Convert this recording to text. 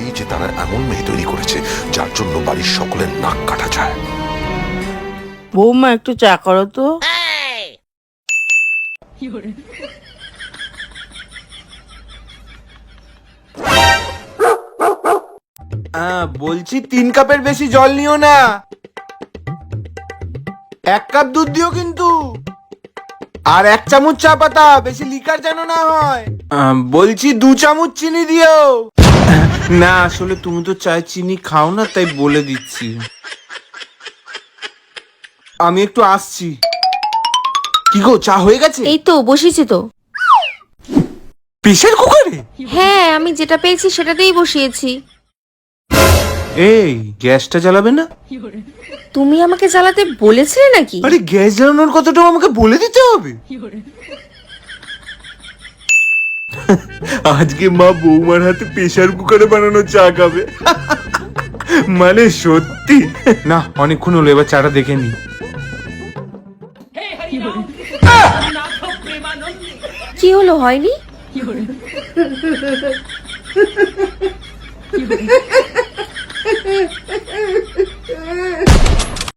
এই যে তারা এমন মেয়ে তৈরি করেছে যার জন্য বাড়ির সকলের নাক কাটা যায়। বৌমা একটু চা করো তো। বলছি 3 কাপের বেশি জল নিও না, 1 কাপ দুধ দিও কিন্তু, আর 1 চামচ চা পাতা, বেশি লিকার যেন না হয়। বলছি 2 চামচ চিনি দিও। না আসলে তুমি তো চায় চিনি খাও না, তাই বলে দিচ্ছি। আমি একটু আসছি। কি গো, চা হয়ে গেছে? এই তো বসিয়েছি তো। প্রেসার কুকারে? হ্যাঁ, আমি যেটা পেয়েছি সেটাতেই বসিয়েছি। এই গ্যাসটা জ্বালাবে না? তুমি আমাকে জ্বালাতে বলেছিলে নাকি? আরে গ্যাস জ্বালানোর কথাটাও আমাকে বলে দিতে হবে? আজকে মা বৌমার হাতে প্রেসার কুকারে বানানো চা খাবে। মানে সত্যি না, অনেকক্ষণ হলো, এবার চাটা দেখে নি। কি হলো, হয়নি?